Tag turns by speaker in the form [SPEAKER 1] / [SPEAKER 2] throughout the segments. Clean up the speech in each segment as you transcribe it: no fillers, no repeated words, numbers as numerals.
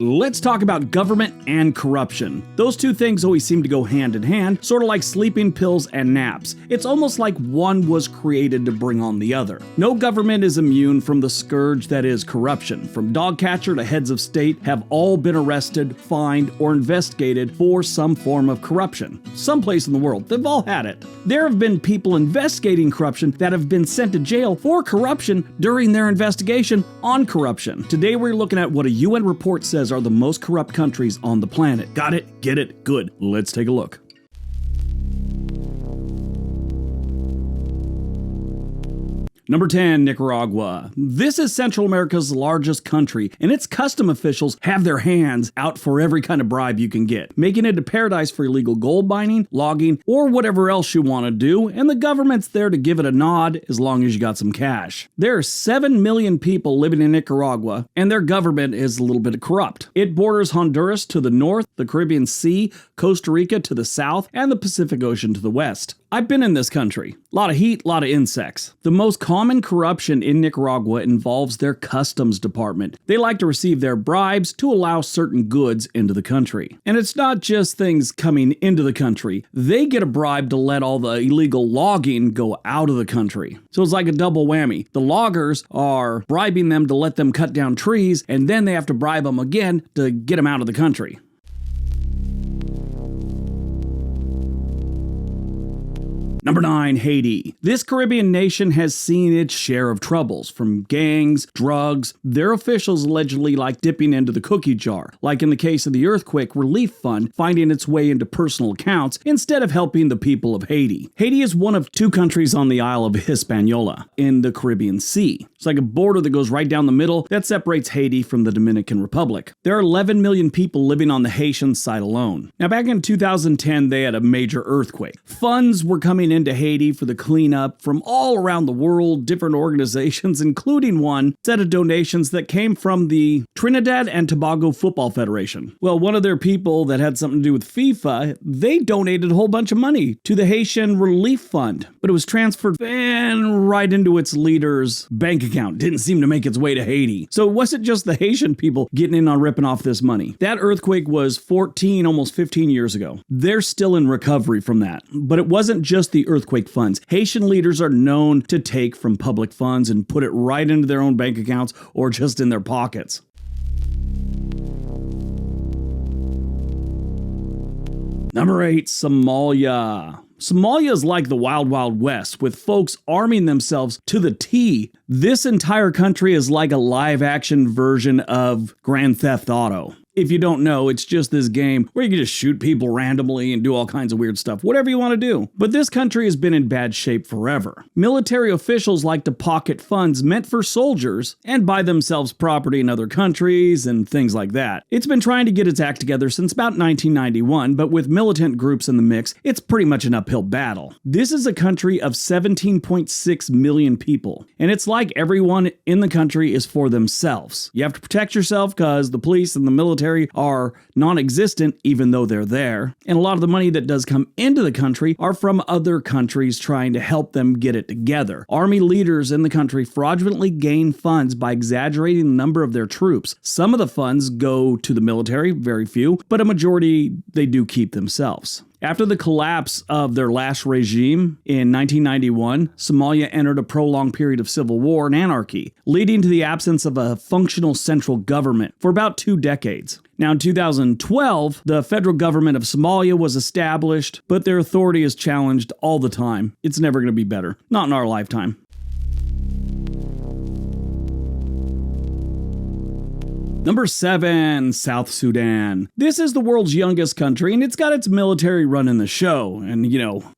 [SPEAKER 1] Let's talk about government and corruption. Those two things always seem to go hand in hand, sort of like sleeping pills and naps. It's almost like one was created to bring on the other. No government is immune from the scourge that is corruption. From dog catcher to heads of state have all been arrested, fined, or investigated for some form of corruption. Someplace in the world, they've all had it. There have been people investigating corruption that have been sent to jail for corruption during their investigation on corruption. Today we're looking at what a UN report says are the most corrupt countries on the planet. Got it? Get it? Good. Let's take a look. Number 10, Nicaragua. This is Central America's largest country, and its custom officials have their hands out for every kind of bribe you can get, making it a paradise for illegal gold mining, logging, or whatever else you want to do, and the government's there to give it a nod as long as you got some cash. There are 7 million people living in Nicaragua, and their government is a little bit corrupt. It borders Honduras to the north, the Caribbean Sea, Costa Rica to the south, and the Pacific Ocean to the west. I've been in this country. A lot of heat, a lot of insects. The most common corruption in Nicaragua involves their customs department. They like to receive their bribes to allow certain goods into the country. And it's not just things coming into the country. They get a bribe to let all the illegal logging go out of the country. So it's like a double whammy. The loggers are bribing them to let them cut down trees, and then they have to bribe them again to get them out of the country. Number 9, Haiti. This Caribbean nation has seen its share of troubles, from gangs, drugs. Their officials allegedly like dipping into the cookie jar, like in the case of the Earthquake Relief Fund finding its way into personal accounts instead of helping the people of Haiti. Haiti is one of 2 countries on the Isle of Hispaniola in the Caribbean Sea. It's like a border that goes right down the middle that separates Haiti from the Dominican Republic. There are 11 million people living on the Haitian side alone. Now, back in 2010, they had a major earthquake. Funds were coming into Haiti for the cleanup from all around the world, different organizations, including one set of donations that came from the Trinidad and Tobago Football Federation. Well, one of their people that had something to do with FIFA, they donated a whole bunch of money to the Haitian Relief Fund, but it was transferred right into its leader's bank account. Didn't seem to make its way to Haiti. So it wasn't just the Haitian people getting in on ripping off this money. That earthquake was 14, almost 15 years ago. They're still in recovery from that. But it wasn't just the earthquake funds. Haitian leaders are known to take from public funds and put it right into their own bank accounts or just in their pockets. Number 8, Somalia. Somalia is like the Wild Wild West, with folks arming themselves to the T. This entire country is like a live-action version of Grand Theft Auto. If you don't know, it's just this game where you can just shoot people randomly and do all kinds of weird stuff, whatever you want to do. But this country has been in bad shape forever. Military officials like to pocket funds meant for soldiers and buy themselves property in other countries and things like that. It's been trying to get its act together since about 1991, but with militant groups in the mix, it's pretty much an uphill battle. This is a country of 17.6 million people, and it's like everyone in the country is for themselves. You have to protect yourself because the police and the military are non-existent even though they're there. And a lot of the money that does come into the country are from other countries trying to help them get it together. Army leaders in the country fraudulently gain funds by exaggerating the number of their troops. Some of the funds go to the military, very few, but a majority they do keep themselves. After the collapse of their last regime in 1991, Somalia entered a prolonged period of civil war and anarchy, leading to the absence of a functional central government for about 2 decades. Now, in 2012, the federal government of Somalia was established, but their authority is challenged all the time. It's never going to be better. Not in our lifetime. Number 7, South Sudan. This is the world's youngest country, and it's got its military running the show. And,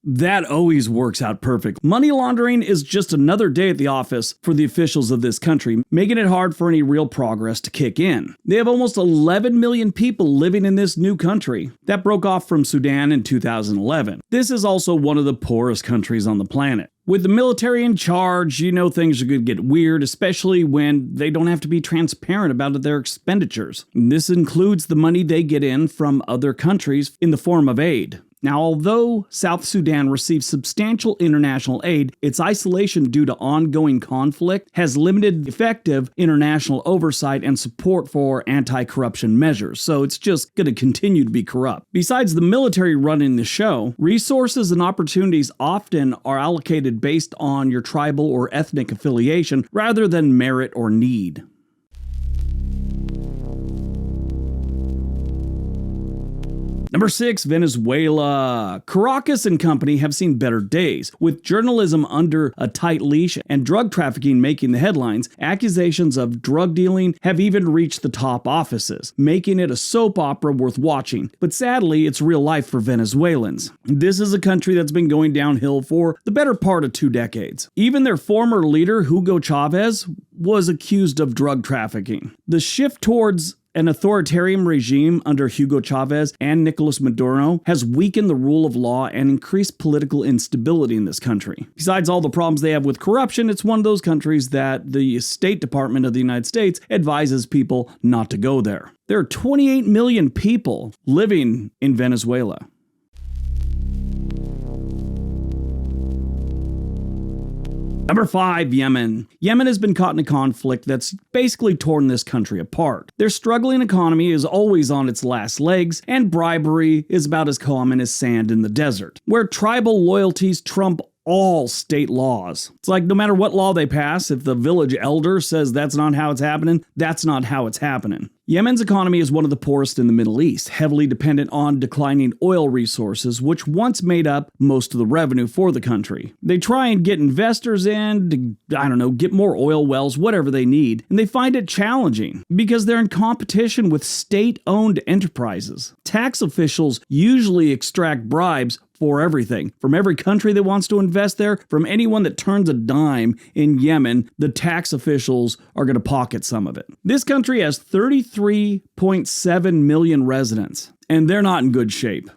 [SPEAKER 1] that always works out perfect. Money laundering is just another day at the office for the officials of this country, making it hard for any real progress to kick in. They have almost 11 million people living in this new country that broke off from Sudan in 2011. This is also one of the poorest countries on the planet. With the military in charge, things are going to get weird, especially when they don't have to be transparent about their expenditures. And this includes the money they get in from other countries in the form of aid. Now, although South Sudan receives substantial international aid, its isolation due to ongoing conflict has limited effective international oversight and support for anti-corruption measures, so it's just going to continue to be corrupt. Besides the military running the show, resources and opportunities often are allocated based on your tribal or ethnic affiliation rather than merit or need. Number 6, Venezuela. Caracas and company have seen better days. With journalism under a tight leash and drug trafficking making the headlines, accusations of drug dealing have even reached the top offices, making it a soap opera worth watching. But sadly, it's real life for Venezuelans. This is a country that's been going downhill for the better part of 2 decades. Even their former leader, Hugo Chavez, was accused of drug trafficking. The shift towards an authoritarian regime under Hugo Chavez and Nicolas Maduro has weakened the rule of law and increased political instability in this country. Besides all the problems they have with corruption, it's one of those countries that the State Department of the United States advises people not to go there. There are 28 million people living in Venezuela. Number 5, Yemen. Yemen has been caught in a conflict that's basically torn this country apart. Their struggling economy is always on its last legs, and bribery is about as common as sand in the desert, where tribal loyalties trump all state laws. It's like no matter what law they pass, if the village elder says that's not how it's happening, that's not how it's happening. Yemen's economy is one of the poorest in the Middle East, heavily dependent on declining oil resources, which once made up most of the revenue for the country. They try and get investors in to, get more oil wells, whatever they need, and they find it challenging because they're in competition with state-owned enterprises. Tax officials usually extract bribes for everything. From every country that wants to invest there, from anyone that turns a dime in Yemen, the tax officials are going to pocket some of it. This country has 33.7 million residents, and they're not in good shape.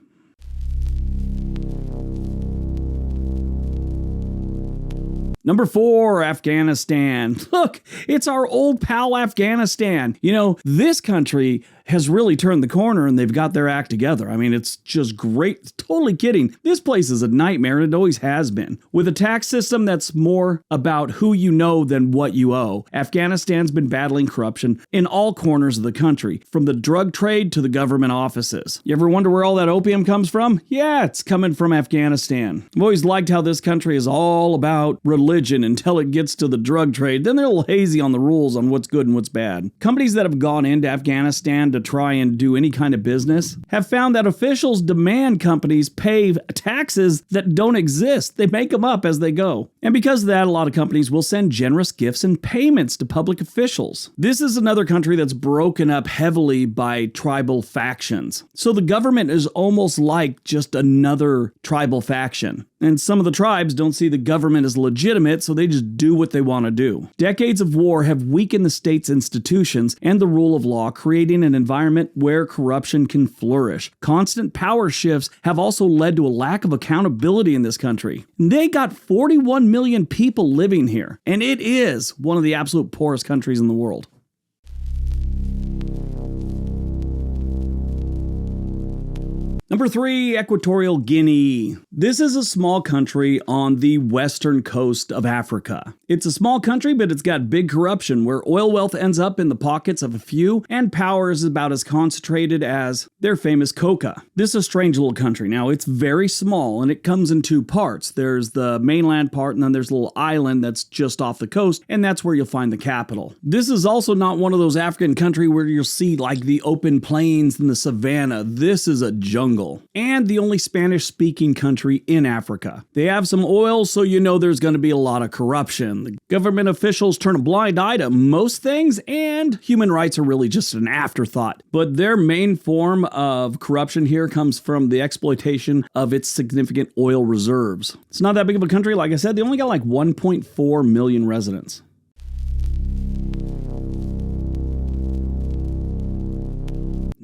[SPEAKER 1] Number 4, Afghanistan. Look, it's our old pal Afghanistan. This country has really turned the corner and they've got their act together. I mean, it's just great. Totally kidding. This place is a nightmare and it always has been. With a tax system that's more about who you know than what you owe, Afghanistan's been battling corruption in all corners of the country, from the drug trade to the government offices. You ever wonder where all that opium comes from? Yeah, it's coming from Afghanistan. I've always liked how this country is all about religion until it gets to the drug trade. Then they're a little hazy on the rules on what's good and what's bad. Companies that have gone into Afghanistan to try and do any kind of business have found that officials demand companies pay taxes that don't exist. They make them up as they go. And because of that, a lot of companies will send generous gifts and payments to public officials. This is another country that's broken up heavily by tribal factions. So the government is almost like just another tribal faction. And some of the tribes don't see the government as legitimate, so they just do what they want to do. Decades of war have weakened the state's institutions and the rule of law, creating an environment where corruption can flourish. Constant power shifts have also led to a lack of accountability in this country. They got 41 million people living here, and it is one of the absolute poorest countries in the world. Number 3, Equatorial Guinea. This is a small country on the western coast of Africa. It's a small country, but it's got big corruption where oil wealth ends up in the pockets of a few, and power is about as concentrated as their famous coca. This is a strange little country. Now, it's very small, and it comes in 2 parts. There's the mainland part, and then there's a little island that's just off the coast, and that's where you'll find the capital. This is also not one of those African countries where you'll see like the open plains and the savannah. This is a jungle. And the only Spanish-speaking country in Africa. They have some oil, so you know there's going to be a lot of corruption. The government officials turn a blind eye to most things, and human rights are really just an afterthought. But their main form of corruption here comes from the exploitation of its significant oil reserves. It's not that big of a country. Like I said, they only got like 1.4 million residents.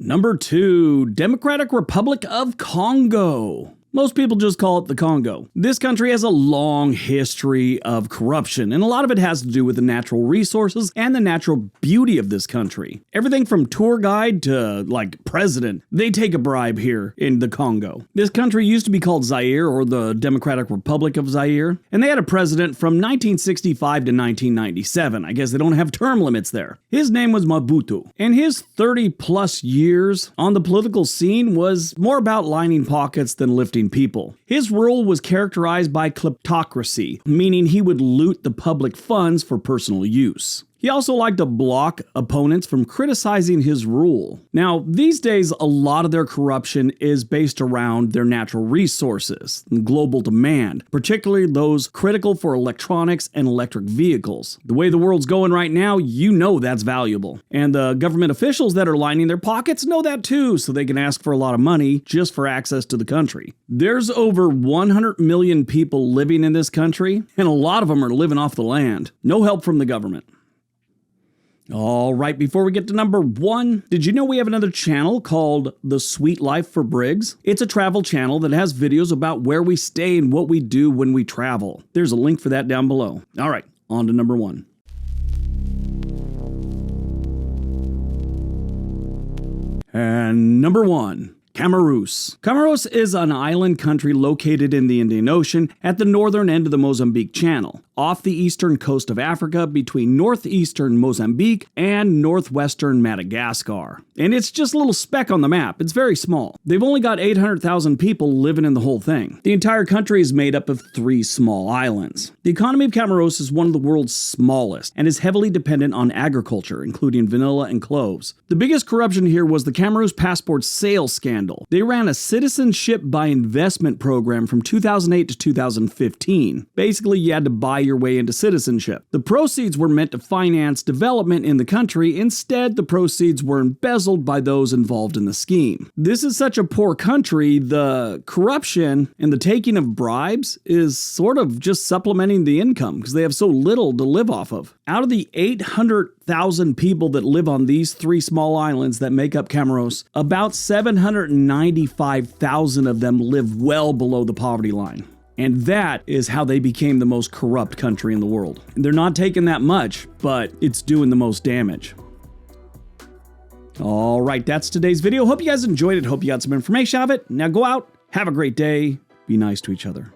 [SPEAKER 1] Number 2, Democratic Republic of Congo. Most people just call it the Congo. This country has a long history of corruption, and a lot of it has to do with the natural resources and the natural beauty of this country. Everything from tour guide to, president, they take a bribe here in the Congo. This country used to be called Zaire, or the Democratic Republic of Zaire, and they had a president from 1965 to 1997. I guess they don't have term limits there. His name was Mobutu, and his 30-plus years on the political scene was more about lining pockets than lifting people. His rule was characterized by kleptocracy, meaning he would loot the public funds for personal use. He also liked to block opponents from criticizing his rule. Now, these days, a lot of their corruption is based around their natural resources and global demand, particularly those critical for electronics and electric vehicles. The way the world's going right now, you know that's valuable. And the government officials that are lining their pockets know that too, so they can ask for a lot of money just for access to the country. There's over 100 million people living in this country, and a lot of them are living off the land. No help from the government. All right, before we get to number 1, did you know we have another channel called The Sweet Life for Briggs? It's a travel channel that has videos about where we stay and what we do when we travel. There's a link for that down below. All right, on to number 1. And number 1. Comoros. Comoros is an island country located in the Indian Ocean at the northern end of the Mozambique Channel, off the eastern coast of Africa between northeastern Mozambique and northwestern Madagascar. And it's just a little speck on the map. It's very small. They've only got 800,000 people living in the whole thing. The entire country is made up of 3 small islands. The economy of Comoros is one of the world's smallest and is heavily dependent on agriculture, including vanilla and cloves. The biggest corruption here was the Comoros passport sales scandal. They ran a citizenship by investment program from 2008 to 2015. Basically, you had to buy your way into citizenship. The proceeds were meant to finance development in the country. Instead, the proceeds were embezzled by those involved in the scheme. This is such a poor country, the corruption and the taking of bribes is sort of just supplementing the income because they have so little to live off of. Out of the 800,000 people that live on these 3 small islands that make up Comoros, about 795,000 of them live well below the poverty line. And that is how they became the most corrupt country in the world. They're not taking that much, but it's doing the most damage. All right, that's today's video. Hope you guys enjoyed it. Hope you got some information out of it. Now go out, have a great day, be nice to each other.